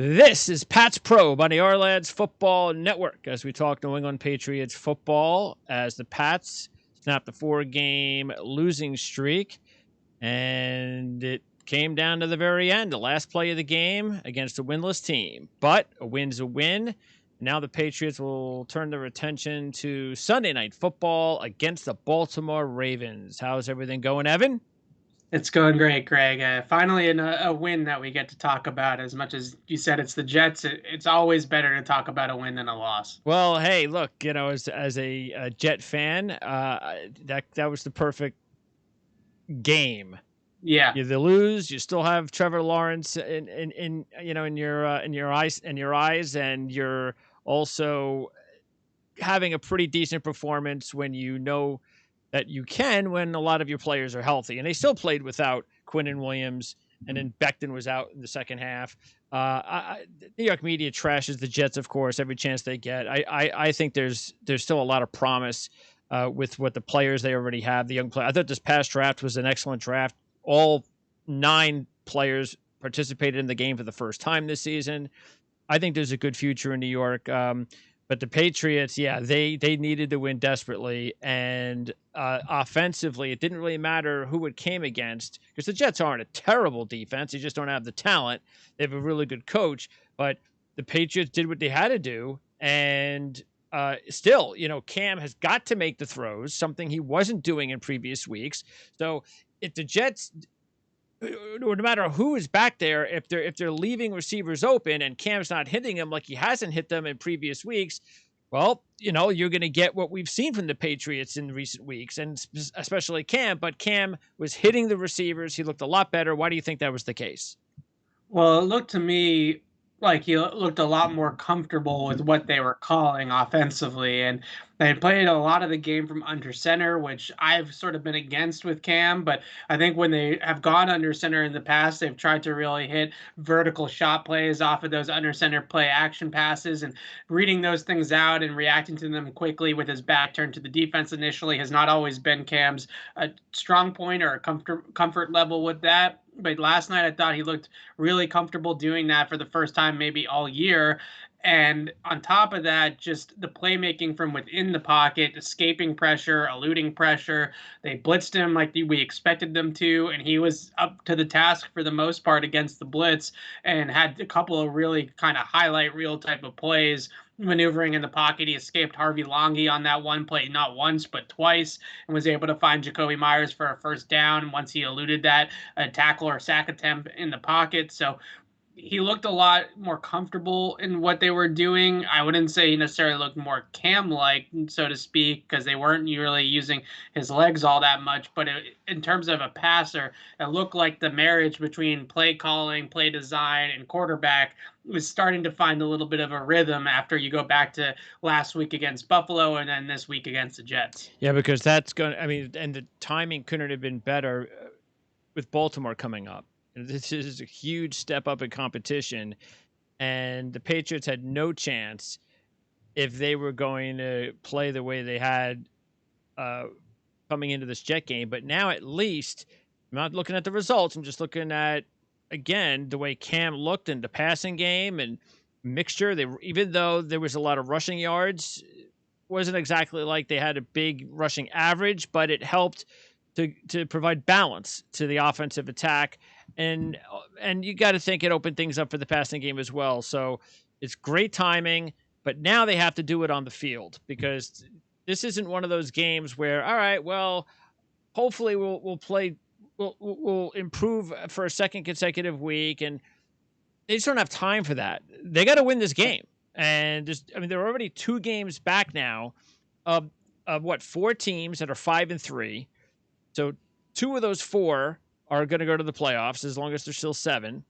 This is Pat's Probe on the Ourlads Football Network as we talk New England Patriots football as the Pats snapped the 4-game losing streak. And it came down to the very end, the last play of the game against a winless team. But a win's a win. Now the Patriots will turn their attention to Sunday Night Football against the Baltimore Ravens. How's everything going, Evan? It's going great, Greg. Finally, a win that we get to talk about. As much as you said it's the Jets, it's always better to talk about a win than a loss. Well, hey, look, as a Jet fan, that was the perfect game. Yeah, You lose, you still have Trevor Lawrence in your eyes, and you're also having a pretty decent performance when you know that you can when a lot of your players are healthy. And they still played without Quinnen Williams, and then Becton was out in the second half. New York media trashes the Jets, of course, every chance they get. I think there's still a lot of promise with what the players they already have, the young players. I thought this past draft was an excellent draft. All 9 players participated in the game for the first time this season. I think there's a good future in New York. But the Patriots, yeah, they needed to win desperately. And offensively, it didn't really matter who it came against because the Jets aren't a terrible defense. They just don't have the talent. They have a really good coach. But the Patriots did what they had to do. And still, Cam has got to make the throws, something he wasn't doing in previous weeks. So if the Jets, no matter who is back there, if they're leaving receivers open and Cam's not hitting them like he hasn't hit them in previous weeks, well, you're going to get what we've seen from the Patriots in recent weeks, and especially Cam. But Cam was hitting the receivers. He looked a lot better. Why do you think that was the case? well, it looked to me like he looked a lot more comfortable with what they were calling offensively, and they played a lot of the game from under center, which I've sort of been against with Cam. But I think when they have gone under center in the past, they've tried to really hit vertical shot plays off of those under center play action passes, and reading those things out and reacting to them quickly with his back turned to the defense initially has not always been Cam's strong point or a comfort level with that. But last night, I thought he looked really comfortable doing that for the first time, maybe all year. And on top of that, just the playmaking from within the pocket, escaping pressure, eluding pressure. They blitzed him like we expected them to, and he was up to the task for the most part against the blitz and had a couple of really kind of highlight reel type of plays maneuvering in the pocket. He escaped Harvey Longy on that one play, not once, but twice, and was able to find Jacoby Myers for a first down once he eluded that tackle or sack attempt in the pocket. So he looked a lot more comfortable in what they were doing. I wouldn't say he necessarily looked more Cam-like, so to speak, because they weren't really using his legs all that much. But in terms of a passer, it looked like the marriage between play calling, play design, and quarterback was starting to find a little bit of a rhythm after you go back to last week against Buffalo and then this week against the Jets. Yeah, because that's going to, and the timing couldn't have been better with Baltimore coming up. This is a huge step up in competition, and the Patriots had no chance if they were going to play the way they had coming into this Jet game. But now at least, I'm not looking at the results. I'm just looking at, again, the way Cam looked in the passing game and mixture. Even though there was a lot of rushing yards, wasn't exactly like they had a big rushing average, but it helped to provide balance to the offensive attack. And you got to think it opened things up for the passing game as well. So it's great timing, but now they have to do it on the field because this isn't one of those games where, all right, well, hopefully we'll improve for a second consecutive week, and they just don't have time for that. They got to win this game, and they're already 2 games back now of 4 teams that are 5-3. So 2 of those 4 are going to go to the playoffs as long as there's still 7.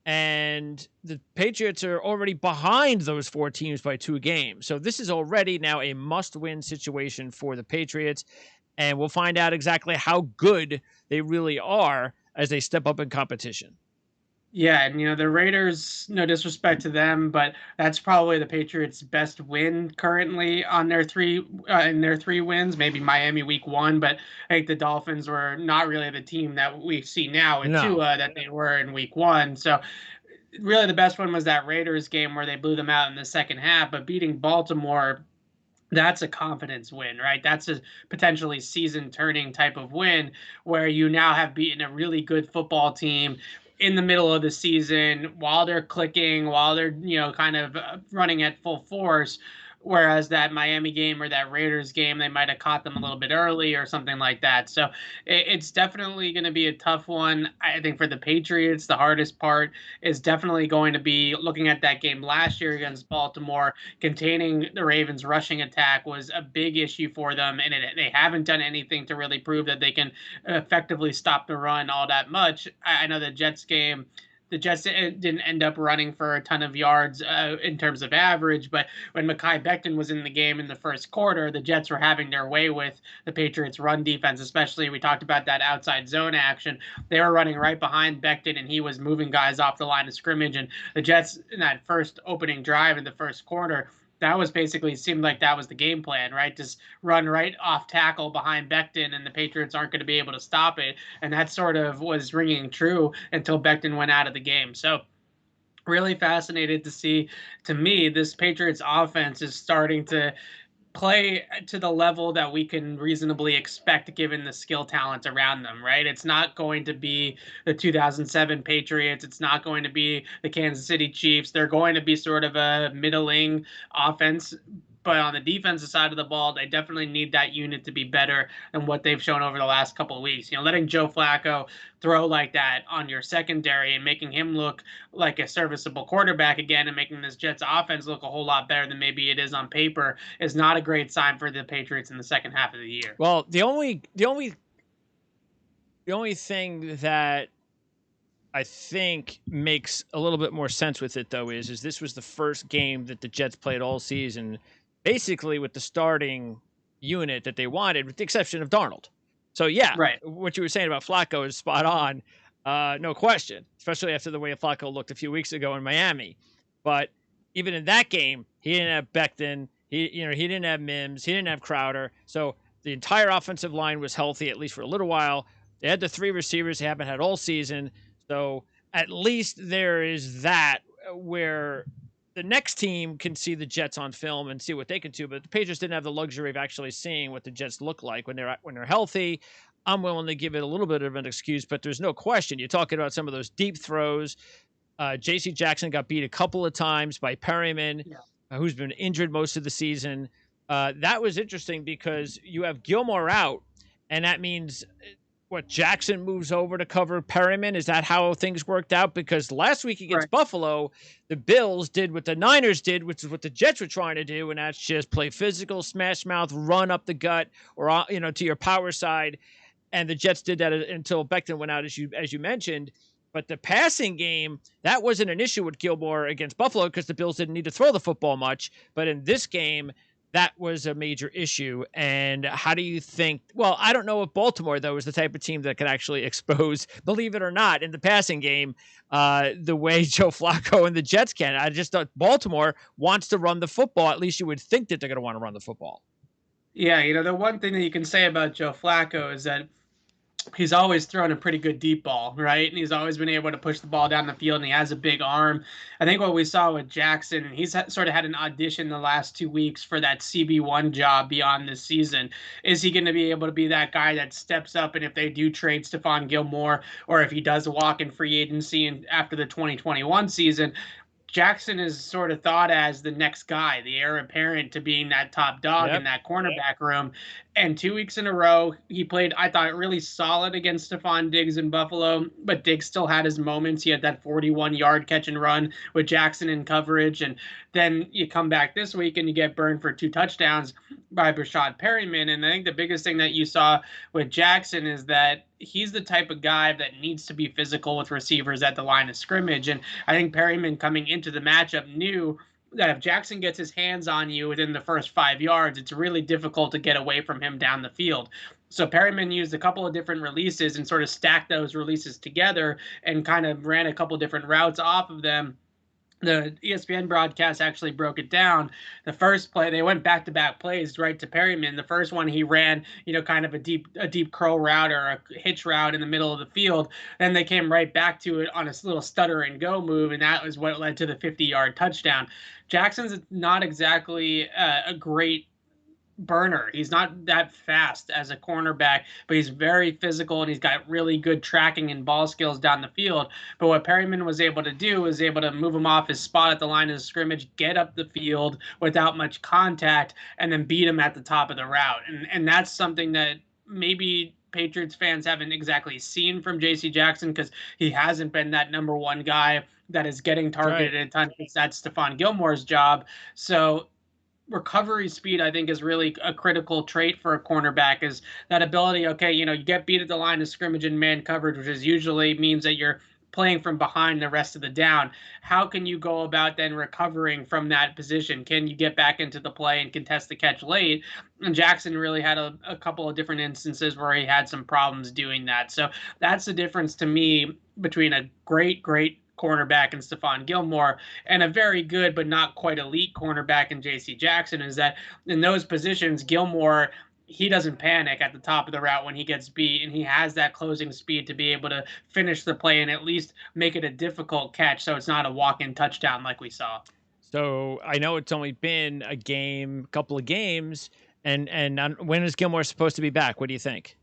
And the Patriots are already behind those 4 teams by 2 games. So this is already now a must-win situation for the Patriots. And we'll find out exactly how good they really are as they step up in competition. Yeah, and the Raiders, no disrespect to them, but that's probably the Patriots' best win currently on their 3 in their 3 wins. Maybe Miami week 1, but I think the Dolphins were not really the team that we see now in No. Tua that they were in week 1. So really the best one was that Raiders game where they blew them out in the second half, but beating Baltimore, that's a confidence win, right? That's a potentially season turning type of win where you now have beaten a really good football team in the middle of the season while they're clicking, while they're, kind of running at full force. Whereas that Miami game or that Raiders game, they might have caught them a little bit early or something like that. So it's definitely going to be a tough one. I think for the Patriots, the hardest part is definitely going to be looking at that game last year against Baltimore. Containing the Ravens' rushing attack was a big issue for them, and they haven't done anything to really prove that they can effectively stop the run all that much. I know the Jets game. The Jets didn't end up running for a ton of yards in terms of average, but when Mekhi Becton was in the game in the first quarter, the Jets were having their way with the Patriots' run defense, especially we talked about that outside zone action. They were running right behind Becton, and he was moving guys off the line of scrimmage. And the Jets, in that first opening drive in the first quarter, that was basically seemed like that was the game plan, right? Just run right off tackle behind Becton, and the Patriots aren't going to be able to stop it. And that sort of was ringing true until Becton went out of the game. So really fascinated to see. To me, this Patriots offense is starting to play to the level that we can reasonably expect given the skill talent around them, right? It's not going to be the 2007 Patriots. It's not going to be the Kansas City Chiefs. They're going to be sort of a middling offense. But on the defensive side of the ball, they definitely need that unit to be better than what they've shown over the last couple of weeks. Letting Joe Flacco throw like that on your secondary and making him look like a serviceable quarterback again and making this Jets offense look a whole lot better than maybe it is on paper is not a great sign for the Patriots in the second half of the year. Well, the only thing that I think makes a little bit more sense with it though is this was the first game that the Jets played all season, basically with the starting unit that they wanted, with the exception of Darnold. So yeah, Right. what you were saying about Flacco is spot on, no question. Especially after the way Flacco looked a few weeks ago in Miami. But even in that game, he didn't have Becton. He didn't have Mims. He didn't have Crowder. So the entire offensive line was healthy at least for a little while. They had the three receivers they haven't had all season. So at least there is that where the next team can see the Jets on film and see what they can do. But the Patriots didn't have the luxury of actually seeing what the Jets look like when they're healthy. I'm willing to give it a little bit of an excuse, but there's no question. You're talking about some of those deep throws. J.C. Jackson got beat a couple of times by Perryman, Yeah. who's been injured most of the season. That was interesting because you have Gilmore out, and that means what, Jackson moves over to cover Perryman? Is that how things worked out? Because last week Right. against Buffalo, the Bills did what the Niners did, which is what the Jets were trying to do, and that's just play physical, smash mouth, run up the gut, or to your power side. And the Jets did that until Becton went out, as you mentioned. But the passing game, that wasn't an issue with Gilmore against Buffalo because the Bills didn't need to throw the football much. But in this game, that was a major issue. And how do you think? Well, I don't know if Baltimore, though, is the type of team that can actually expose, believe it or not, in the passing game, the way Joe Flacco and the Jets can. I just thought Baltimore wants to run the football. At least you would think that they're going to want to run the football. Yeah, the one thing that you can say about Joe Flacco is that he's always thrown a pretty good deep ball, right? And he's always been able to push the ball down the field, and he has a big arm. I think what we saw with Jackson, and sort of had an audition the last 2 weeks for that CB1 job beyond this season. Is he going to be able to be that guy that steps up, and if they do trade Stephon Gilmore, or if he does walk in free agency and after the 2021 season, Jackson is sort of thought as the next guy, the heir apparent to being that top dog in Yep. that cornerback room. And 2 weeks in a row, he played, I thought, really solid against Stephon Diggs in Buffalo, but Diggs still had his moments. He had that 41-yard catch and run with Jackson in coverage. And then you come back this week and you get burned for 2 touchdowns by Brashad Perryman. And I think the biggest thing that you saw with Jackson is that he's the type of guy that needs to be physical with receivers at the line of scrimmage. And I think Perryman coming into the matchup knew that if Jackson gets his hands on you within the first 5 yards, it's really difficult to get away from him down the field. So Perryman used a couple of different releases and sort of stacked those releases together and kind of ran a couple different routes off of them the ESPN broadcast actually broke it down. The first play, they went back to back plays right to Perryman. The first one he ran, kind of a deep curl route or a hitch route in the middle of the field. Then they came right back to it on a little stutter and go move, and that was what led to the 50-yard touchdown. Jackson's not exactly a great burner. He's not that fast as a cornerback, but he's very physical and he's got really good tracking and ball skills down the field. But what Perryman was able to do was able to move him off his spot at the line of scrimmage, get up the field without much contact, and then beat him at the top of the route. And that's something that maybe Patriots fans haven't exactly seen from JC Jackson because he hasn't been that number one guy that is getting Right. targeted at times. That's Stephon Gilmore's job. So recovery speed, I think, is really a critical trait for a cornerback, is that ability. Okay, you get beat at the line of scrimmage in man coverage, which is usually means that you're playing from behind the rest of the down. How can you go about then recovering from that position? Can you get back into the play and contest the catch late? And Jackson really had a couple of different instances where he had some problems doing that. So that's the difference to me between a great cornerback and Stephon Gilmore and a very good but not quite elite cornerback in J.C. Jackson, is that in those positions, Gilmore, he doesn't panic at the top of the route when he gets beat, and he has that closing speed to be able to finish the play and at least make it a difficult catch so it's not a walk-in touchdown like we saw. So I know it's only been a game, couple of games, and when is Gilmore supposed to be back? What do you think?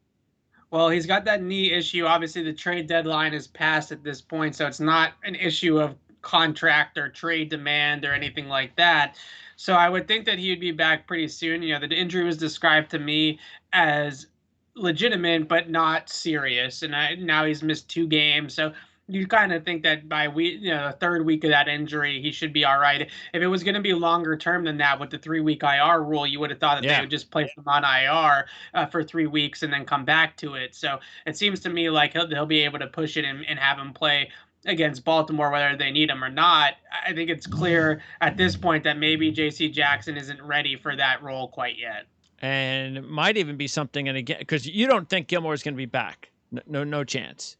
Well, he's got that knee issue. Obviously, the trade deadline is passed at this point, so it's not an issue of contract or trade demand or anything like that. So I would think that he would be back pretty soon. The injury was described to me as legitimate but not serious, and now he's missed 2 games. So you kind of think that by the third week of that injury, he should be all right. If it was going to be longer term than that with the 3 week IR rule, you would have thought that they Yeah. would just place him on IR for 3 weeks and then come back to it. So it seems to me like they'll be able to push it and have him play against Baltimore, whether they need him or not. I think it's clear at this point that maybe J.C. Jackson isn't ready for that role quite yet. And it might even be something, and again, because you don't think Gilmore is going to be back. No chance.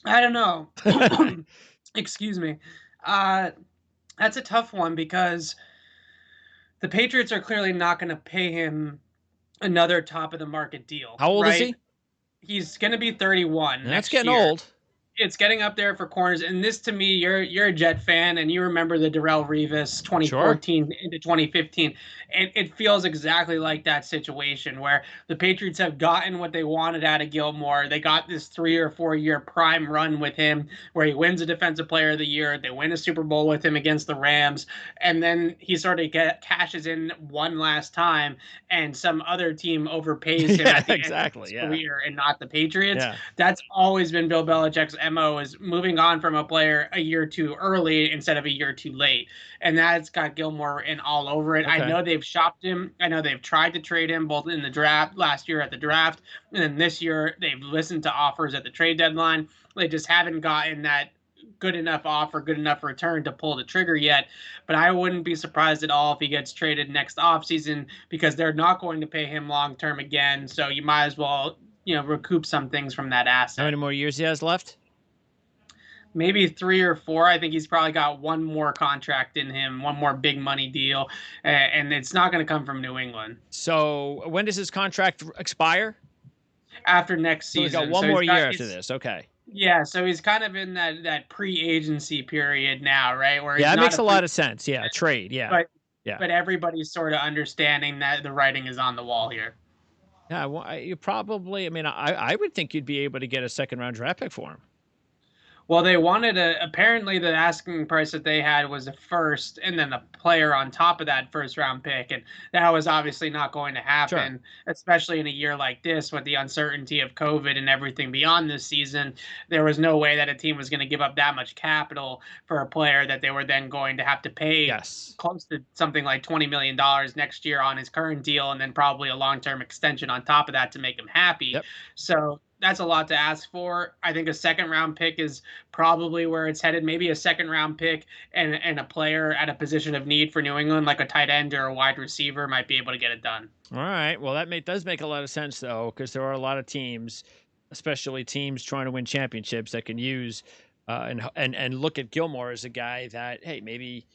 I don't know. Excuse me. Uh, that's a tough one because the Patriots are clearly not going to pay him another top of the market deal, How old is right? he? He's going to be 31 That's next getting year. old. It's getting up there for corners. And this, to me, you're a Jet fan, and you remember the Darrelle Revis Sure. 2014 into 2015, and it feels exactly like that situation where the Patriots have gotten what they wanted out of Gilmore. They got this 3 or 4 year prime run with him, where he wins a Defensive Player of the Year. They win a Super Bowl with him against the Rams, and then he sort of cashes in one last time, and some other team overpays him Yeah, at the end of his exactly. Yeah. career, and not the Patriots. Yeah. That's always been Bill Belichick's MO, is moving on from a player a year too early instead of a year too late. And that's got Gilmore in all over it. I Okay. know they've shopped him. I know they've tried to trade him both in the draft last year at the draft, and then this year they've listened to offers at the trade deadline. They just haven't gotten that good enough offer, good enough return to pull the trigger yet. But I wouldn't be surprised at all if he gets traded next offseason, because they're not going to pay him long term again. So you might as well, recoup some things from that How many asset. more years he has left? Maybe 3 or 4. I think he's probably got one more contract in him, one more big money deal, and it's not going to come from New England So when does his contract expire? after next So he's got season. one So more year after this. Okay. yeah, so he's kind of in that pre-agency period now, right? Where Yeah, he's that not makes a a free lot of sense. Yeah, trade. Yeah, but yeah, but everybody's sort of understanding that the writing is on the wall here. yeah. Well, you probably. I mean, I would think you'd be able to get a second round draft pick for him. Well, they wanted apparently the asking price that they had was a first and then a player on top of that first round pick. And that was obviously not going to Sure. happen, especially in a year like this with the uncertainty of COVID and everything beyond this season. There was no way that a team was going to give up that much capital for a player that they were then going to have to pay Yes. close to something like $20 million next year on his current deal, and then probably a long-term extension on top of that to make him happy. Yep. So that's a lot to ask for. I think a second round pick is probably where it's headed. Maybe a second round pick and a player at a position of need for New England, like a tight end or a wide receiver, might be able to get it done. All right. Well, does make a lot of sense though, because there are a lot of teams, especially teams trying to win championships, that can use and look at Gilmore as a guy that, hey, maybe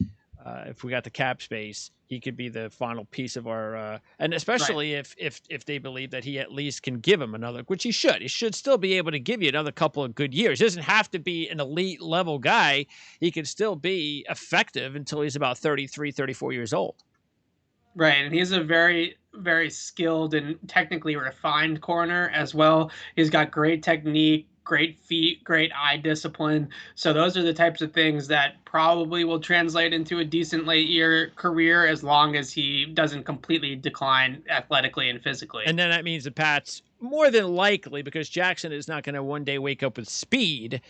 if we got the cap space, he could be the final piece of our and Right. especially if they believe that he at least can give him another, which he should. He should still be able to give you another couple of good years. He doesn't have to be an elite level guy. He can still be effective until he's about 33, 34 years old. Right, and he's a very, very skilled and technically refined corner as well. He's got great technique, great feet, great eye discipline. So those are the types of things that probably will translate into a decent late year career as long as he doesn't completely decline athletically and physically. And then that means the Pats, more than likely, because Jackson is not going to one day wake up with speed,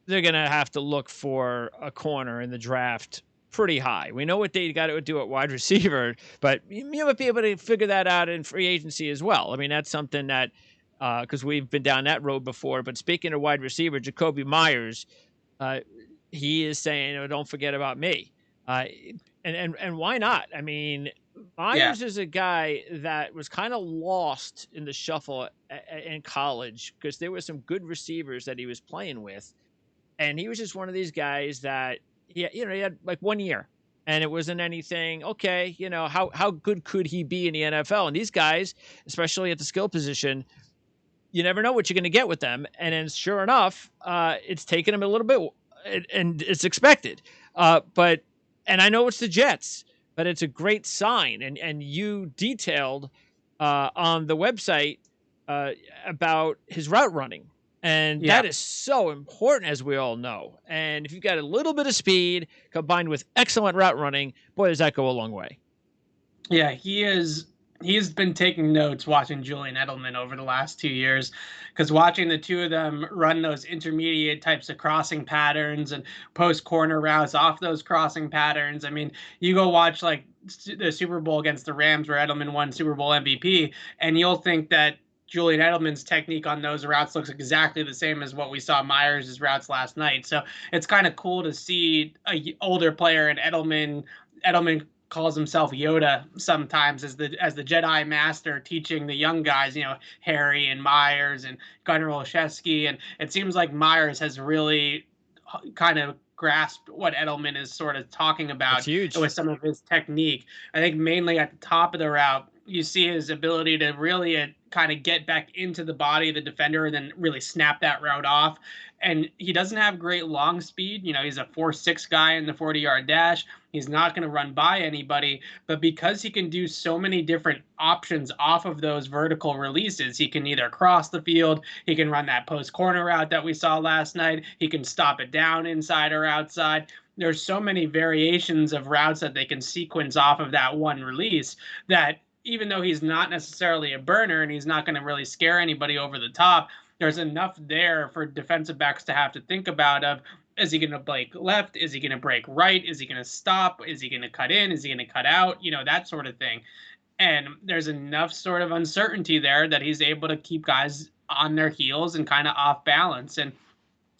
they're going to have to look for a corner in the draft pretty high. We know what they got to do at wide receiver, but you might be able to figure that out in free agency as well. I mean, that's something that, because we've been down that road before. But speaking of wide receiver, Jacoby Myers, uh, he is saying, oh, don't forget about me. Uh, and why not? I mean, Yeah. Myers is a guy that was kind of lost in the shuffle in college because there were some good receivers that he was playing with, and he was just one of these guys that he had like 1 year, and it wasn't anything. Okay, how good could he be in the NFL? And these guys, especially at the skill position, you never know what you're going to get with them. And then, sure enough, it's taken him a little bit, and it's expected. But and I know it's the Jets, but it's a great sign. And you detailed on the website uh, about his route running. And Yeah. that is so important, as we all know. And if you've got a little bit of speed combined with excellent route running, boy, does that go a long way. Yeah, he's been taking notes watching Julian Edelman over the last 2 years, because watching the two of them run those intermediate types of crossing patterns and post corner routes off those crossing patterns. I mean, you go watch like the Super Bowl against the Rams where Edelman won Super Bowl MVP, and you'll think that Julian Edelman's technique on those routes looks exactly the same as what we saw Myers' routes last night. So it's kind of cool to see a older player in Edelman. Edelman calls himself Yoda sometimes as the Jedi Master teaching the young guys, Harry and Myers and Gunnar Olszewski, and it seems like Myers has really kind of grasped what Edelman is sort of talking That's about huge. with some of his technique. I think mainly at the top of the route, you see his ability to really kind of get back into the body of the defender and then really snap that route off. And he doesn't have great long speed. He's a 4.6 guy in the 40-yard dash. He's not going to run by anybody, but because he can do so many different options off of those vertical releases, he can either cross the field, he can run that post corner route that we saw last night, he can stop it down inside or outside. There's so many variations of routes that they can sequence off of that one release that even though he's not necessarily a burner and he's not going to really scare anybody over the top, there's enough there for defensive backs to have to think about of, is he going to break left? Is he going to break right? Is he going to stop? Is he going to cut in? Is he going to cut out? That sort of thing. And there's enough sort of uncertainty there that he's able to keep guys on their heels and kind of off balance. And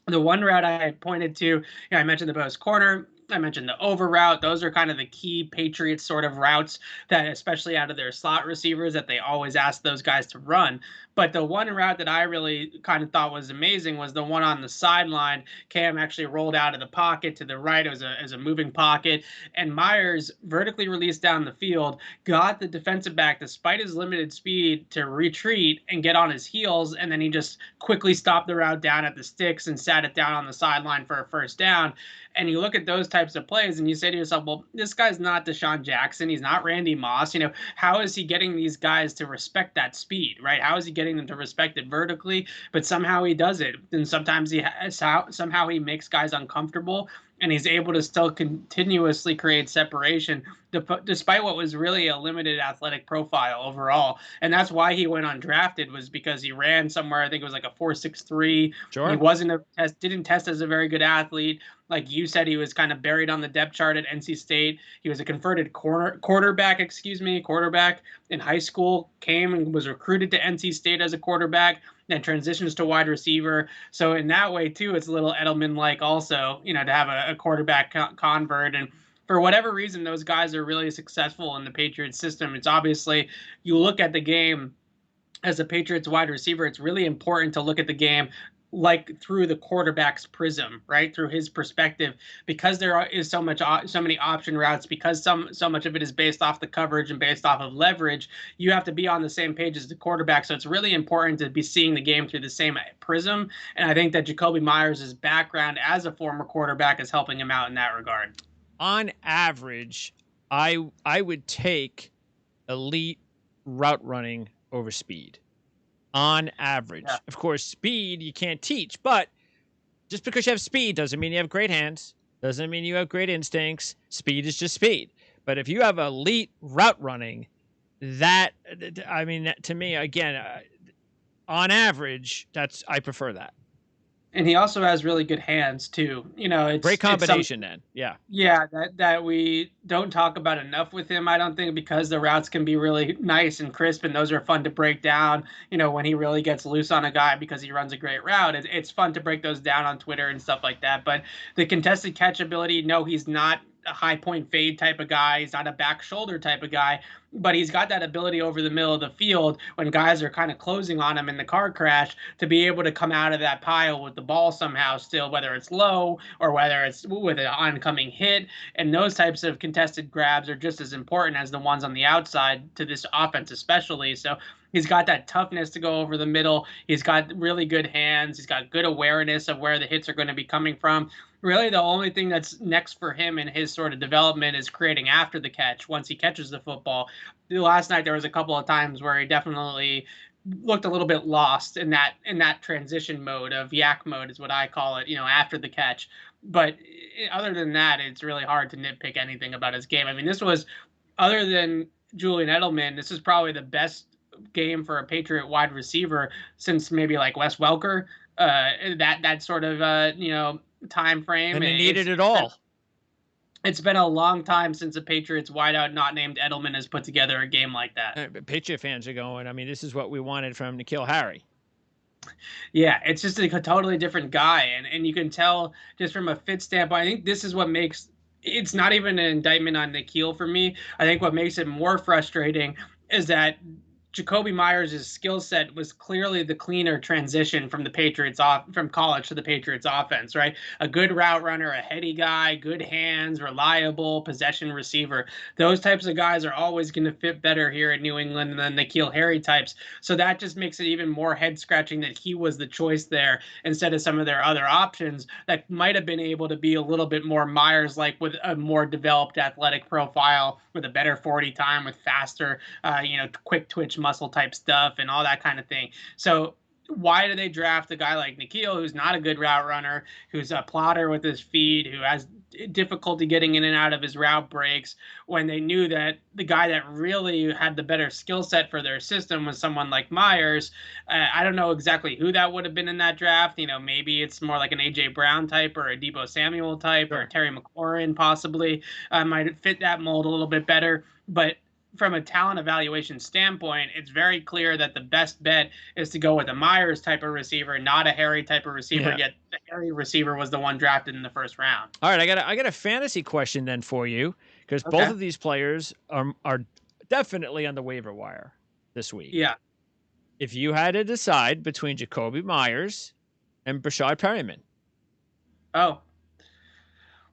the one route I pointed to, I mentioned the post corner. I mentioned the over route. Those are kind of the key Patriots sort of routes that, especially out of their slot receivers, that they always ask those guys to run. But the one route that I really kind of thought was amazing was the one on the sideline. Cam actually rolled out of the pocket to the right as a moving pocket, and Myers vertically released down the field, got the defensive back, despite his limited speed, to retreat and get on his heels, and then he just quickly stopped the route down at the sticks and sat it down on the sideline for a first down. And you look at those types of plays and you say to yourself, well, this guy's not Deshaun Jackson. He's not Randy Moss. How is he getting these guys to respect that speed, right? How is he getting them to respect it vertically? But somehow he does it. And sometimes somehow he makes guys uncomfortable, and he's able to still continuously create separation despite what was really a limited athletic profile overall. And that's why he went undrafted, was because he ran somewhere, I think it was like a 4.63. He Sure. didn't test as a very good athlete. Like you said, he was kind of buried on the depth chart at NC State. He was a converted quarterback in high school, came and was recruited to NC State as a quarterback, then transitions to wide receiver. So in that way, too, it's a little Edelman-like also, to have a quarterback convert. And for whatever reason, those guys are really successful in the Patriots system. It's obviously, you look at the game as a Patriots wide receiver, it's really important to look at the game like through the quarterback's prism, right? Through his perspective, because is so many option routes, because so much of it is based off the coverage and based off of leverage, you have to be on the same page as the quarterback. So it's really important to be seeing the game through the same prism. And I think that Jacoby Myers' background as a former quarterback is helping him out in that regard. On average, I would take elite route running over speed. On Yeah. average. Of course, speed you can't teach, but just because you have speed doesn't mean you have great hands, doesn't mean you have great instincts. Speed is just speed. But if you have elite route running, that I mean, to me, again, on average, I prefer that. And he also has really good hands too. You know, Great it's some combination, then. Yeah. yeah, that we don't talk about enough with him, I don't think, because the routes can be really nice and crisp, and those are fun to break down. You know, when he really gets loose on a guy because he runs a great route, it's fun to break those down on Twitter and stuff like that. But the contested catch ability, no, he's not a high point fade type of guy. He's not a back shoulder type of guy, but he's got that ability over the middle of the field when guys are kind of closing on him in the car crash to be able to come out of that pile with the ball somehow still, whether it's low or whether it's with an oncoming hit. And those types of contested grabs are just as important as the ones on the outside to this offense, especially. So he's got that toughness to go over the middle. He's got really good hands. He's got good awareness of where the hits are going to be coming from. Really, the only thing that's next for him in his sort of development is creating after the catch once he catches the football. Last night there was a couple of times where he definitely looked a little bit lost in that transition mode of yak mode is what I call it, you know, after the catch. But other than that, it's really hard to nitpick anything about his game. I mean, this was, other than Julian Edelman, this is probably the best game for a Patriot wide receiver since maybe like Wes Welker. That sort of time frame. And they needed it all. It's been a long time since a Patriots wideout not named Edelman has put together a game like that. Patriot fans are going, I mean, this is what we wanted from N'Keal Harry. Yeah, it's just a totally different guy, and you can tell just from a fit standpoint. I think this is what makes it's not even an indictment on N'Keal for me. I think what makes it more frustrating is that Jacoby Myers' skill set was clearly the cleaner transition from the Patriots off from college to the Patriots offense, right? A good route runner, a heady guy, good hands, reliable possession receiver. Those types of guys are always going to fit better here in New England than the N'Keal Harry types. So that just makes it even more head scratching that he was the choice there instead of some of their other options that might have been able to be a little bit more Myers like with a more developed athletic profile, with a better 40 time, with faster, quick twitch muscle type stuff and all that kind of thing. So why do they draft a guy like N'Keal, who's not a good route runner, who's a plotter with his feet, who has difficulty getting in and out of his route breaks, when they knew that the guy that really had the better skill set for their system was someone like Myers? I don't know exactly who that would have been in that draft. You know, maybe it's more like an A.J. Brown type or a Deebo Samuel type, Sure. or Terry McLaurin possibly might fit that mold a little bit better. But from a talent evaluation standpoint, it's very clear that the best bet is to go with a Myers type of receiver, not a Harry type of receiver. Yeah. Yet the Harry receiver was the one drafted in the first round. All right, I got a fantasy question then for you, because both Okay. of these players are definitely on the waiver wire this week. Yeah. If you had to decide between Jacoby Myers and Brashad Perryman. Oh.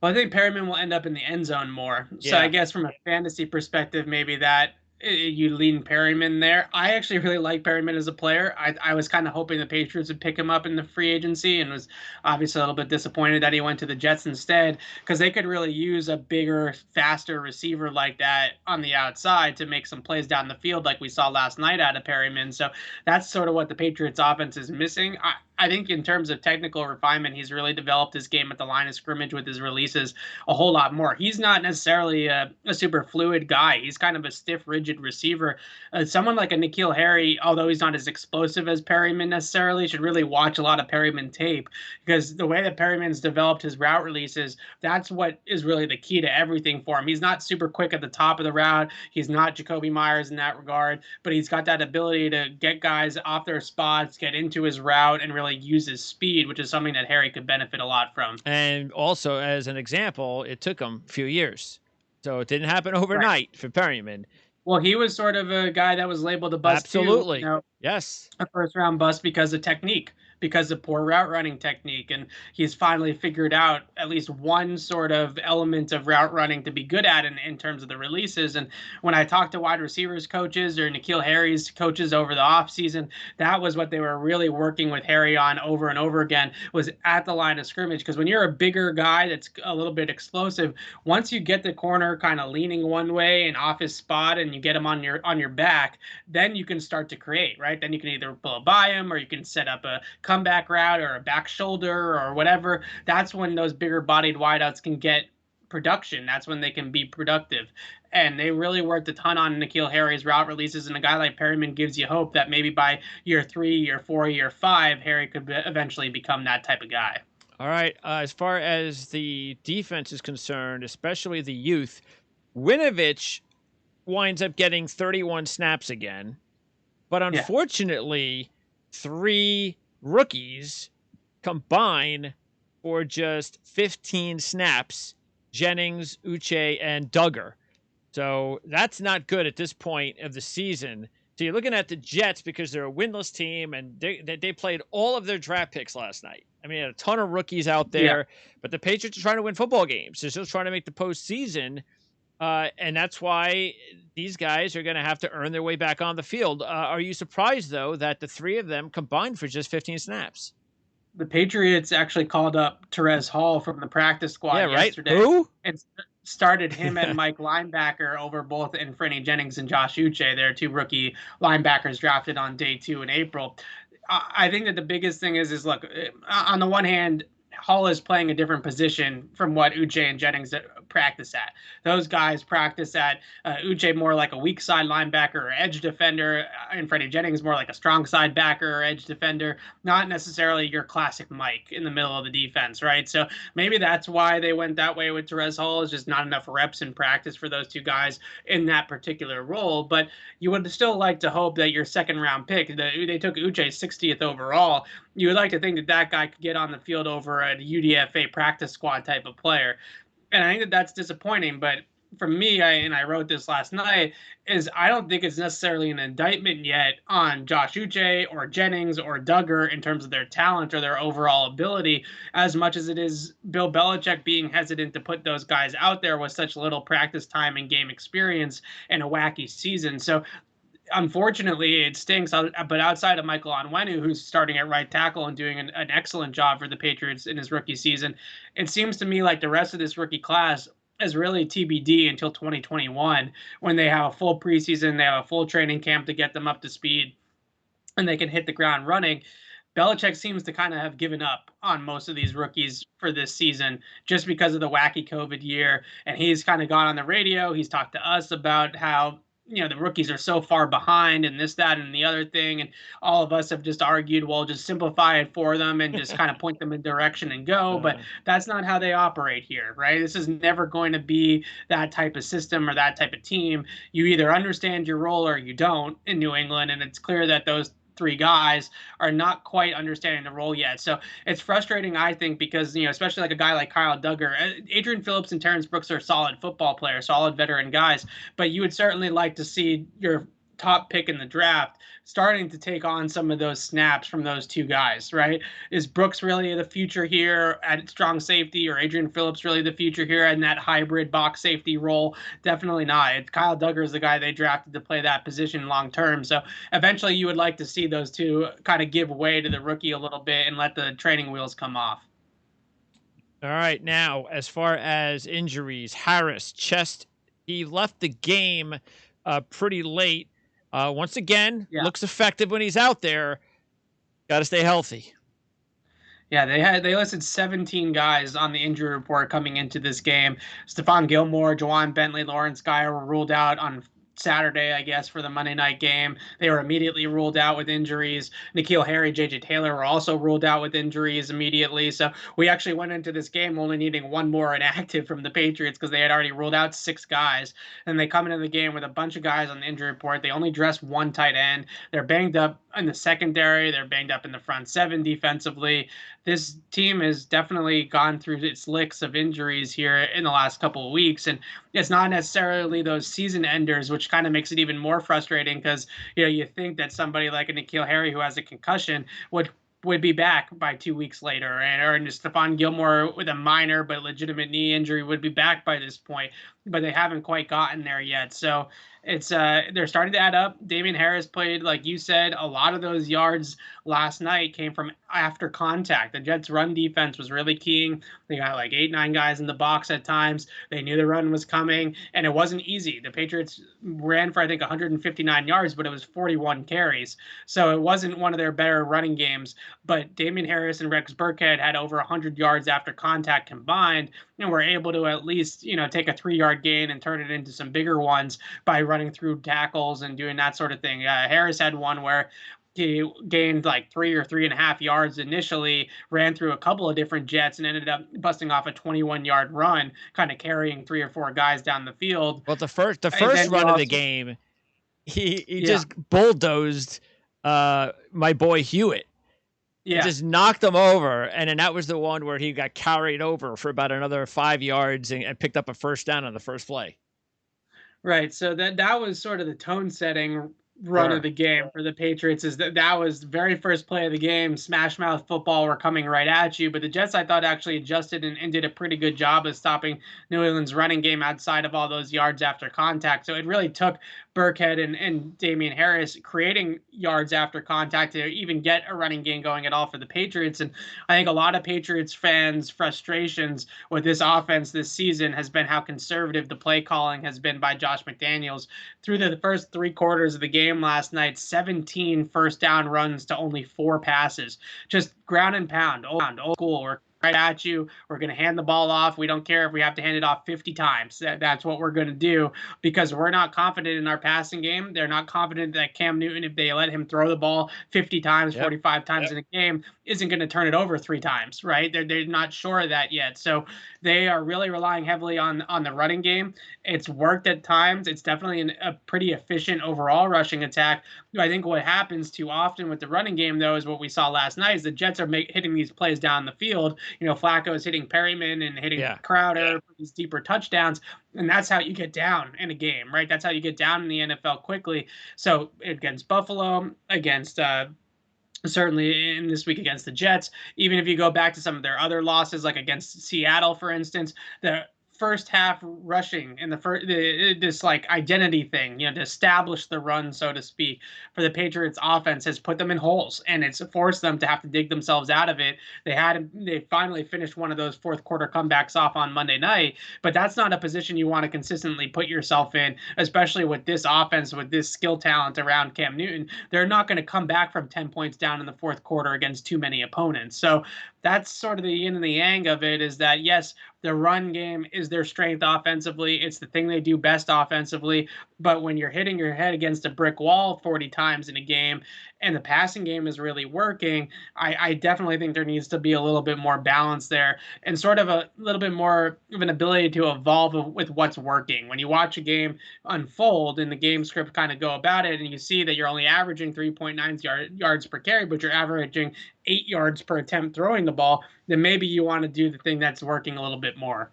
Well, I think Perryman will end up in the end zone more. So Yeah. I guess from a fantasy perspective, maybe that you lean Perryman there. I actually really like Perryman as a player. I was kind of hoping the Patriots would pick him up in the free agency, and was obviously a little bit disappointed that he went to the Jets instead, because they could really use a bigger, faster receiver like that on the outside to make some plays down the field like we saw last night out of Perryman. So that's sort of what the Patriots offense is missing. I think in terms of technical refinement, he's really developed his game at the line of scrimmage with his releases a whole lot more. He's not necessarily a super fluid guy. He's kind of a stiff, rigid receiver. Someone like a N'Keal Harry, although he's not as explosive as Perryman necessarily, should really watch a lot of Perryman tape, because the way that Perryman's developed his route releases, that's what is really the key to everything for him. He's not super quick at the top of the route. He's not Jacoby Myers in that regard, but he's got that ability to get guys off their spots, get into his route, and really use his speed, which is something that Harry could benefit a lot from. And also, as an example, it took him a few years. So it didn't happen overnight Right. for Perryman. Well, he was sort of a guy that was labeled a bust too. Absolutely. You know, Yes. a first round bust because of technique. because of poor route running technique. And he's finally figured out at least one sort of element of route running to be good at in terms of the releases. And when I talked to wide receivers coaches or N'Keal Harry's coaches over the offseason, that was what they were really working with Harry on over and over again, was at the line of scrimmage. Because when you're a bigger guy that's a little bit explosive, once you get the corner kind of leaning one way and off his spot and you get him on your back, then you can start to create, right? Then you can either blow by him or you can set up a comeback route or a back shoulder or whatever. That's when those bigger bodied wideouts can get production. That's when they can be productive. And they really worked a ton on N'Keal Harry's route releases. And a guy like Perryman gives you hope that maybe by year 3, year 4, year 5, Harry could eventually become that type of guy. All right. As far as the defense is concerned, especially the youth, Winovich winds up getting 31 snaps again. But Yeah. unfortunately, 3 rookies combine for just 15 snaps: Jennings, Uche, and Duggar. So that's not good at this point of the season. So you're looking at the Jets because they're a winless team, and they played all of their draft picks last night. I mean, a ton of rookies out there, but the Patriots are trying to win football games. They're still trying to make the postseason, and that's why these guys are going to have to earn their way back on the field. Are you surprised, though, that the 3 of them combined for just 15 snaps? The Patriots actually called up Terez Hall from the practice squad yesterday. Who? And started him and Mike linebacker over both Freddie Jennings and Josh Uche. They're 2 rookie linebackers drafted on day 2 in April. I think that the biggest thing is look, on the one hand, Hall is playing a different position from what Uche and Jennings practice at. Those guys practice at Uche more like a weak side linebacker or edge defender, and Freddie Jennings more like a strong side backer or edge defender, not necessarily your classic Mike in the middle of the defense, right? So maybe that's why they went that way with Terez Hall, is just not enough reps in practice for those 2 guys in that particular role. But you would still like to hope that your second round pick, they took Uche 60th overall, you would like to think that that guy could get on the field over a UDFA practice squad type of player. And I think that that's disappointing. But for me, I wrote this last night, is I don't think it's necessarily an indictment yet on Josh Uche or Jennings or Duggar in terms of their talent or their overall ability, as much as it is Bill Belichick being hesitant to put those guys out there with such little practice time and game experience in a wacky season. So unfortunately, it stinks. But outside of Michael Onwenu, who's starting at right tackle and doing an excellent job for the Patriots in his rookie season, it seems to me like the rest of this rookie class is really TBD until 2021, when they have a full preseason, they have a full training camp to get them up to speed, and they can hit the ground running. Belichick seems to kind of have given up on most of these rookies for this season just because of the wacky COVID year. And he's kind of gone on the radio. He's talked to us about how, the rookies are so far behind and this, that, and the other thing. And all of us have just argued, well, just simplify it for them and just kind of point them in direction and go. But that's not how they operate here, right? This is never going to be that type of system or that type of team. You either understand your role or you don't in New England. And it's clear that those 3 guys are not quite understanding the role yet. So it's frustrating, I think, because, especially like a guy like Kyle Duggar, Adrian Phillips and Terrence Brooks are solid football players, solid veteran guys, but you would certainly like to see your top pick in the draft starting to take on some of those snaps from those 2 guys, right? Is Brooks really the future here at strong safety, or Adrian Phillips really the future here in that hybrid box safety role? Definitely not. Kyle Duggar is the guy they drafted to play that position long term. So eventually you would like to see those 2 kind of give way to the rookie a little bit and let the training wheels come off. All right. Now, as far as injuries, Harris, chest, he left the game pretty late. Once again, looks effective when he's out there. Got to stay healthy. Yeah, they listed 17 guys on the injury report coming into this game. Stephon Gilmore, Jawan Bentley, Lawrence Guy were ruled out on Saturday, I guess, for the Monday night game. They were immediately ruled out with injuries. N'Keal Harry, J.J. Taylor were also ruled out with injuries immediately. So we actually went into this game only needing 1 more inactive from the Patriots because they had already ruled out 6 guys. And they come into the game with a bunch of guys on the injury report. They only dressed 1 tight end. They're banged up in the secondary. They're banged up in the front 7 defensively. This team has definitely gone through its licks of injuries here in the last couple of weeks. And it's not necessarily those season enders, which kind of makes it even more frustrating because, you think that somebody like a N'Keal Harry who has a concussion would would be back by 2 weeks later, and Stephon Gilmore with a minor but legitimate knee injury would be back by this point, but they haven't quite gotten there yet. So it's they're starting to add up. Damian Harris played, like you said, a lot of those yards last night came from after contact. The Jets' run defense was really keying. They got like 8, 9 guys in the box at times. They knew the run was coming, and it wasn't easy. The Patriots ran for, I think, 159 yards, but it was 41 carries. So it wasn't one of their better running games. But Damian Harris and Rex Burkhead had over 100 yards after contact combined, and were able to at least, take a 3-yard gain and turn it into some bigger ones by running through tackles and doing that sort of thing. Harris had one where he gained like 3 or 3.5 yards initially, ran through a couple of different Jets, and ended up busting off a 21-yard run, kind of carrying 3 or 4 guys down the field. Well, the first run of the game, he just bulldozed my boy Hewitt. Yeah. Just knocked him over, and then that was the one where he got carried over for about another 5 yards and picked up a first down on the first play. Right. So that was sort of the tone setting run of the game for the Patriots. Is that was the very first play of the game. Smash mouth football were coming right at you, but the Jets, I thought, actually adjusted and did a pretty good job of stopping New England's running game outside of all those yards after contact. So it really took Burkhead and Damian Harris creating yards after contact to even get a running game going at all for the Patriots. And I think a lot of Patriots fans' frustrations with this offense this season has been how conservative the play calling has been by Josh McDaniels. Through the first 3 quarters of the game last night, 17 first down runs to only 4 passes. Just ground and pound, old school. We're right at you. We're going to hand the ball off. We don't care if we have to hand it off 50 times. That's what we're going to do, because we're not confident in our passing game. They're not confident that Cam Newton, if they let him throw the ball 50 times, 45 times in a game, isn't going to turn it over 3 times, right? They're not sure of that yet. So they are really relying heavily on the running game. It's worked at times. It's definitely a pretty efficient overall rushing attack. I think what happens too often with the running game, though, is what we saw last night, is the Jets are hitting these plays down the field. Flacco is hitting Perryman and hitting Crowder for these deeper touchdowns. And that's how you get down in a game, right? That's how you get down in the NFL quickly. So against Buffalo, against certainly in this week against the Jets, even if you go back to some of their other losses, like against Seattle, for instance, the first half rushing and this like identity thing, to establish the run, so to speak, for the Patriots offense has put them in holes, and it's forced them to have to dig themselves out of it. They finally finished one of those fourth quarter comebacks off on Monday night, but that's not a position you want to consistently put yourself in, especially with this offense, with this skill talent around Cam Newton. They're not going to come back from 10 points down in the fourth quarter against too many opponents. So that's sort of the yin and the yang of it, is that, yes, the run game is their strength offensively. It's the thing they do best offensively. But when you're hitting your head against a brick wall 40 times in a game and the passing game is really working, I definitely think there needs to be a little bit more balance there, and sort of a little bit more of an ability to evolve with what's working. When you watch a game unfold and the game script kind of go about it, and you see that you're only averaging 3.9 yards per carry, but you're averaging 8 yards per attempt throwing the ball, then maybe you want to do the thing that's working a little bit more.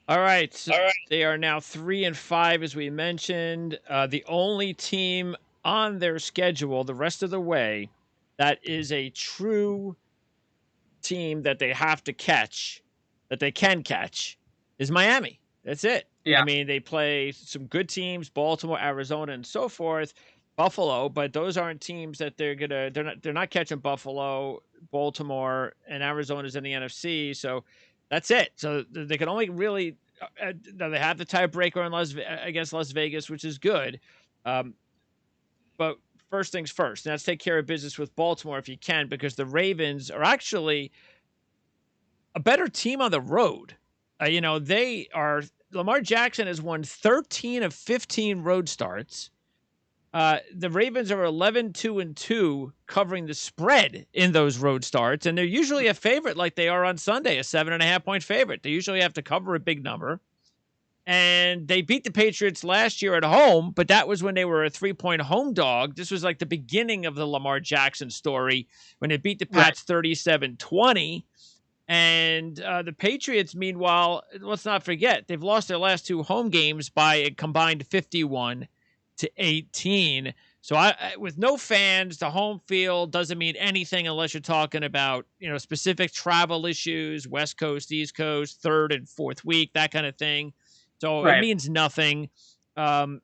All right. So they are now 3-5, as we mentioned. The only team on their schedule the rest of the way that is a true team that they have to catch, that they can catch, is Miami. That's it. Yeah. I mean, they play some good teams, Baltimore, Arizona, and so forth, Buffalo, but those aren't teams that they're not catching Buffalo, Baltimore, and Arizona's in the NFC. So that's it. So they can only really they have the tiebreaker against Las Vegas, which is good. But first things first, let's take care of business with Baltimore if you can, because the Ravens are actually a better team on the road. Lamar Jackson has won 13 of 15 road starts. The Ravens are 11-2-2 covering the spread in those road starts, and they're usually a favorite like they are on Sunday, a 7.5-point favorite. They usually have to cover a big number. And they beat the Patriots last year at home, but that was when they were a 3-point home dog. This was like the beginning of the Lamar Jackson story when they beat the Pats 37-20. And the Patriots, meanwhile, let's not forget, they've lost their last 2 home games by a combined 51-18. So with no fans, the home field doesn't mean anything unless you're talking about, specific travel issues, West Coast, East Coast, third and fourth week, that kind of thing. So it Right. means nothing. Um,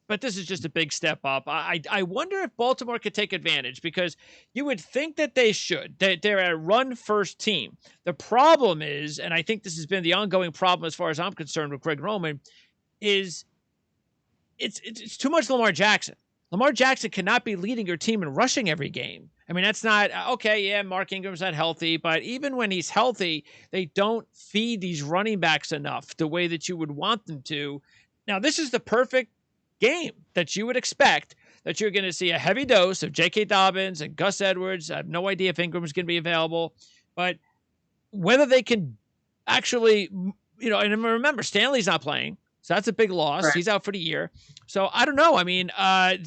but this is just a big step up. I wonder if Baltimore could take advantage, because you would think that they should. They're a run first team. The problem is, and I think this has been the ongoing problem as far as I'm concerned with Greg Roman, is it's too much Lamar Jackson. Lamar Jackson cannot be leading your team in rushing every game. I mean, that's not okay. Yeah, Mark Ingram's not healthy, but even when he's healthy, they don't feed these running backs enough the way that you would want them to. Now, this is the perfect game that you would expect, that you're going to see a heavy dose of J.K. Dobbins and Gus Edwards. I have no idea if Ingram's going to be available, but whether they can actually, and remember, Stanley's not playing. So that's a big loss. Right. He's out for the year. So I don't know. I mean,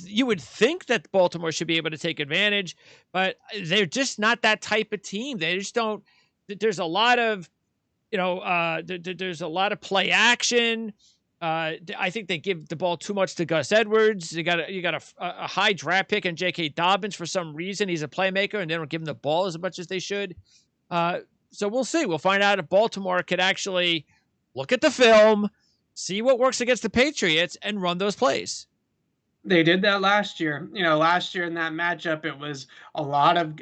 you would think that Baltimore should be able to take advantage, but they're just not that type of team. They just don't. There's a lot of, there's a lot of play action. I think they give the ball too much to Gus Edwards. You got a high draft pick in J.K. Dobbins for some reason. He's a playmaker, and they don't give him the ball as much as they should. So we'll see. We'll find out if Baltimore could actually look at the film, see what works against the Patriots, and run those plays. They did that last year. Last year in that matchup, it was a lot of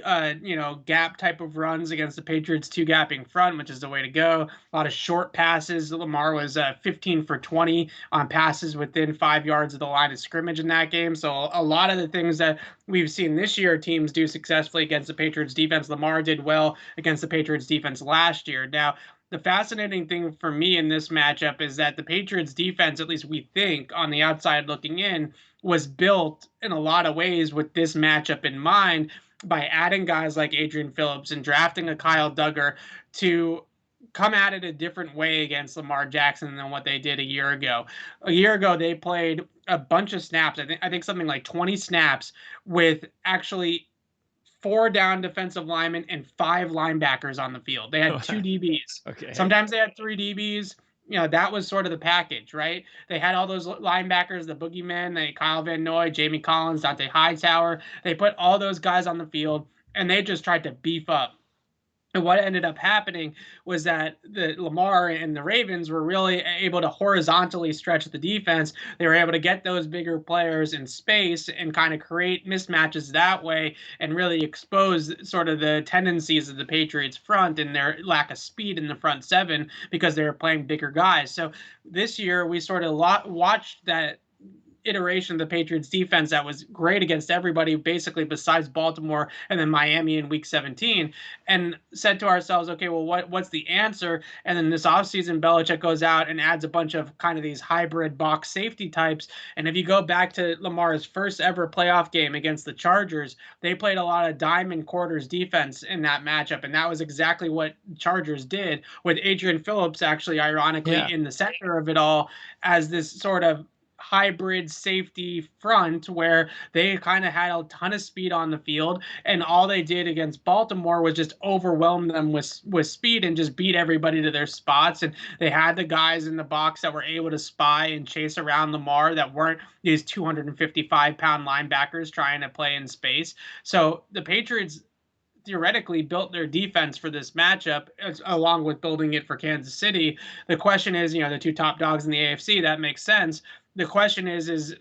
gap type of runs against the Patriots, two gapping front, which is the way to go. A lot of short passes. Lamar was 15 for 20 on passes within 5 yards of the line of scrimmage in that game. So a lot of the things that we've seen this year teams do successfully against the Patriots defense, Lamar did well against the Patriots defense last year. Now, the fascinating thing for me in this matchup is that the Patriots defense, at least we think on the outside looking in, was built in a lot of ways with this matchup in mind by adding guys like Adrian Phillips and drafting a Kyle Duggar to come at it a different way against Lamar Jackson than what they did a year ago. A year ago, they played a bunch of snaps. I think something like 20 snaps with actually 4 down defensive linemen and 5 linebackers on the field. They had 2 DBs. Okay. Sometimes they had 3 DBs. That was sort of the package, right? They had all those linebackers, the boogeymen, Kyle Van Noy, Jamie Collins, Dante Hightower. They put all those guys on the field, and they just tried to beef up. And what ended up happening was that the Lamar and the Ravens were really able to horizontally stretch the defense. They were able to get those bigger players in space and kind of create mismatches that way and really expose sort of the tendencies of the Patriots front and their lack of speed in the front seven because they were playing bigger guys. So this year we sort of watched that iteration of the Patriots defense that was great against everybody, basically besides Baltimore and then Miami in week 17, and said to ourselves, okay, well, what's the answer? And then this offseason, Belichick goes out and adds a bunch of kind of these hybrid box safety types. And if you go back to Lamar's first ever playoff game against the Chargers, they played a lot of diamond quarters defense in that matchup. And that was exactly what Chargers did, with Adrian Phillips actually ironically in the center of it all as this sort of hybrid safety front where they kind of had a ton of speed on the field, and all they did against Baltimore was just overwhelm them with speed and just beat everybody to their spots. And they had the guys in the box that were able to spy and chase around Lamar that weren't these 255-pound linebackers trying to play in space. So the Patriots theoretically built their defense for this matchup along with building it for Kansas City. The question is, the two top dogs in the AFC, that makes sense. The question is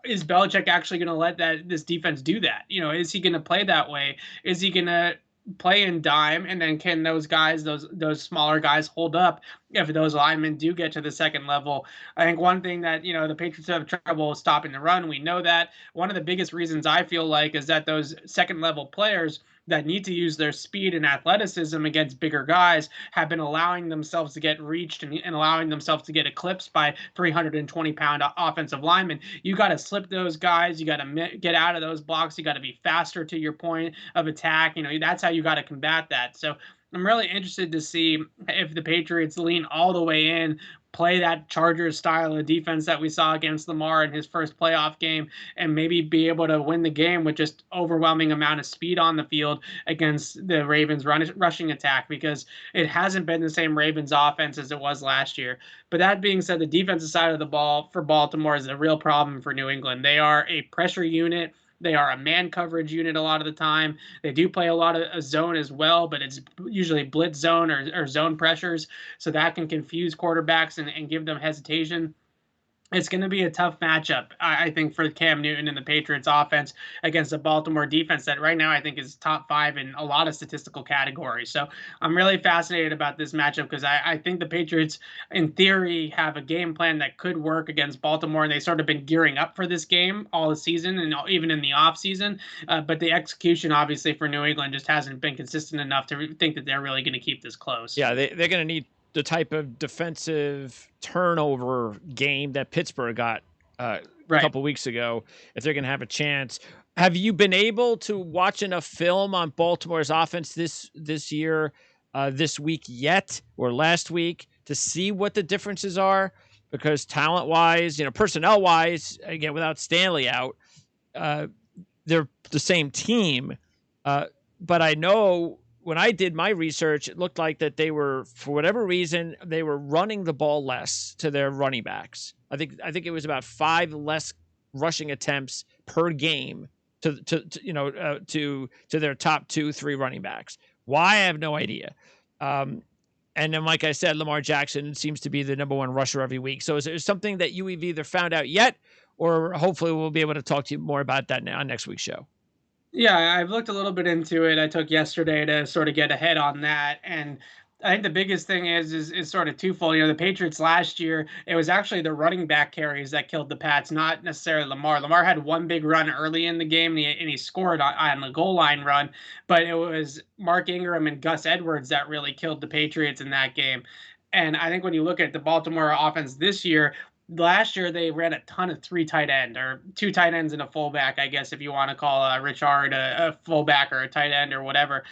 Belichick actually going to let this defense do that? Is he going to play that way? Is he going to play in dime, and then can those guys, those smaller guys, hold up if those linemen do get to the second level? I think one thing that the Patriots have trouble stopping the run. We know that. One of the biggest reasons I feel like is that those second level players that need to use their speed and athleticism against bigger guys have been allowing themselves to get reached and allowing themselves to get eclipsed by 320-pound offensive linemen. You got to slip those guys. You got to get out of those blocks. You got to be faster to your point of attack. That's how you got to combat that. So I'm really interested to see if the Patriots lean all the way in, play that Chargers style of defense that we saw against Lamar in his first playoff game, and maybe be able to win the game with just overwhelming amount of speed on the field against the Ravens rushing attack, because it hasn't been the same Ravens offense as it was last year. But that being said, the defensive side of the ball for Baltimore is a real problem for New England. They are a pressure unit. They are a man coverage unit a lot of the time. They do play a lot of a zone as well, but it's usually blitz zone or zone pressures. So that can confuse quarterbacks and give them hesitation. It's going to be a tough matchup, I think, for Cam Newton and the Patriots offense against the Baltimore defense that right now I think is top five in a lot of statistical categories. So I'm really fascinated about this matchup because I think the Patriots, in theory, have a game plan that could work against Baltimore, and they sort of been gearing up for this game all the season and even in the off season. But the execution, obviously, for New England just hasn't been consistent enough to think that they're really going to keep this close. Yeah, they're going to need the type of defensive turnover game that Pittsburgh got a Right. couple weeks ago if they're going to have a chance. Have you been able to watch enough film on Baltimore's offense this year, this week yet, or last week, to see what the differences are? Because talent-wise, personnel-wise, again, without Stanley out, they're the same team. But I know when I did my research, it looked like that they were, for whatever reason, they were running the ball less to their running backs. I think it was about 5 less rushing attempts per game to their top 2-3 running backs. Why, I have no idea. And then, like I said, Lamar Jackson seems to be the number one rusher every week. So is there something that you've either found out yet, or hopefully we'll be able to talk to you more about that on next week's show? Yeah, I've looked a little bit into it. I took yesterday to sort of get ahead on that. And I think the biggest thing is sort of twofold. The Patriots last year, it was actually the running back carries that killed the Pats, not necessarily Lamar. Lamar had one big run early in the game, and he scored on the goal line run, but it was Mark Ingram and Gus Edwards that really killed the Patriots in that game. And I think when you look at the Baltimore offense this year, last year they ran a ton of 3 tight end, or 2 tight ends and a fullback, I guess, if you want to call Richard a fullback or a tight end or whatever.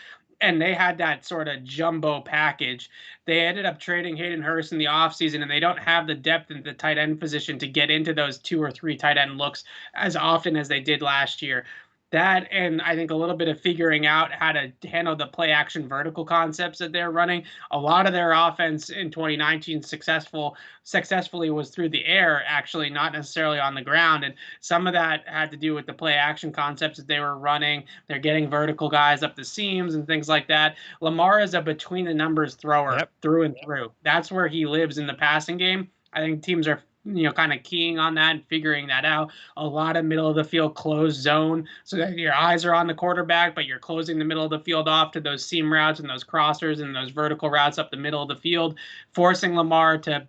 And they had that sort of jumbo package. They ended up trading Hayden Hurst in the offseason, and they don't have the depth in the tight end position to get into those 2 or 3 tight end looks as often as they did last year. That, and I think a little bit of figuring out how to handle the play action vertical concepts that they're running. A lot of their offense in 2019 successfully was through the air, actually, not necessarily on the ground. And some of that had to do with the play action concepts that they were running. They're getting vertical guys up the seams and things like that. Lamar is a between the numbers thrower through and through. That's where he lives in the passing game. I think teams are kind of keying on that and figuring that out. A lot of middle of the field closed zone, so that your eyes are on the quarterback, but you're closing the middle of the field off to those seam routes and those crossers and those vertical routes up the middle of the field, forcing Lamar to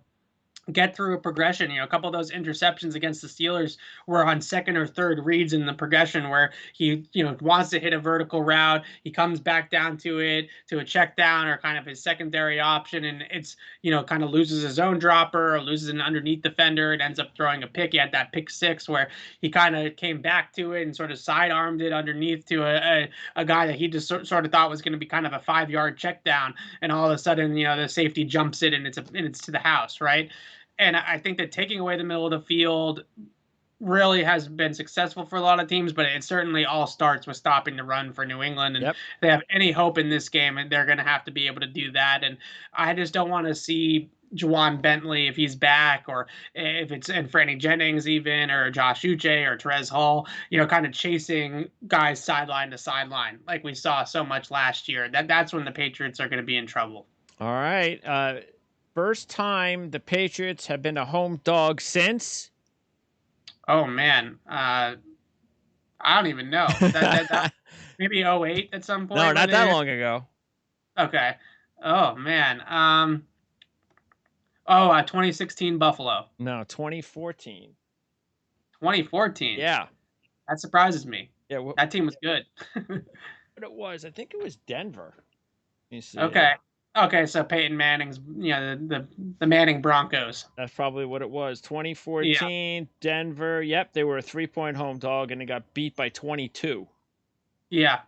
get through a progression. A couple of those interceptions against the Steelers were on second or third reads in the progression where he, wants to hit a vertical route. He comes back down to it, to a check down or kind of his secondary option. And it's, kind of loses a zone dropper or loses an underneath defender and ends up throwing a pick. He had that pick 6 where he kind of came back to it and sort of sidearmed it underneath to a guy that he just sort of thought was going to be kind of a 5-yard check down. And all of a sudden, the safety jumps it and it's to the house, right? And I think that taking away the middle of the field really has been successful for a lot of teams, but it certainly all starts with stopping the run for New England. And if they have any hope in this game, and they're going to have to be able to do that. And I just don't want to see Juwan Bentley, if he's back, or if it's and Franny Jennings even, or Josh Uche or Terez Hall, kind of chasing guys sideline to sideline like we saw so much last year. That's when the Patriots are going to be in trouble. All right. First time the Patriots have been a home dog since? Oh, man. I don't even know. That maybe 08 at some point? No, not that long ago. Okay. Oh, man. 2016 Buffalo. No, 2014. 2014? Yeah. That surprises me. Yeah. That team was good. What it was, I think it was Denver. Let me see. Okay. Okay, so Peyton Manning's, the Manning Broncos. That's probably what it was. 2014, Denver. Yep, they were a 3-point home dog, and they got beat by 22. Yeah.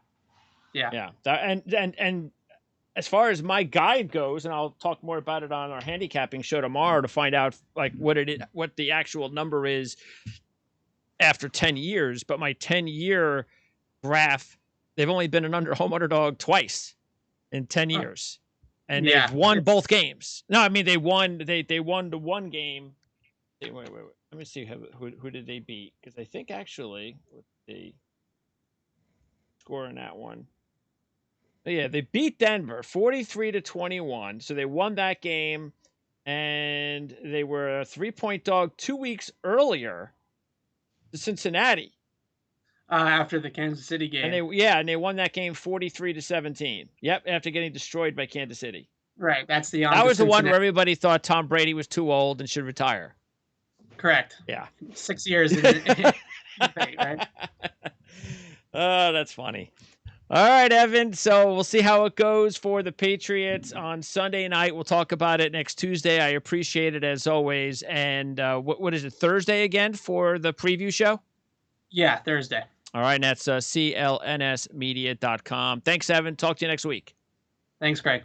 And as far as my guide goes, and I'll talk more about it on our handicapping show tomorrow to find out like what the actual number is after 10 years. But my 10-year graph, they've only been an home underdog twice in 10 years. And Yeah. they've won both games. No, I mean they won the one game. Wait. Let me see who did they beat? Because I think actually they score in that one. Yeah, they beat Denver 43-21. So they won that game, and they were a 3-point dog 2 weeks earlier to Cincinnati. After the Kansas City game. And they won that game 43-17. Yep, after getting destroyed by Kansas City. Right, that's that was the one where everybody thought Tom Brady was too old and should retire. Correct. Yeah. 6 years in right? Oh, that's funny. All right, Evan. So we'll see how it goes for the Patriots on Sunday night. We'll talk about it next Tuesday. I appreciate it as always. And what is it, Thursday again for the preview show? Yeah, Thursday. All right, and that's clnsmedia.com. Thanks, Evan. Talk to you next week. Thanks, Greg.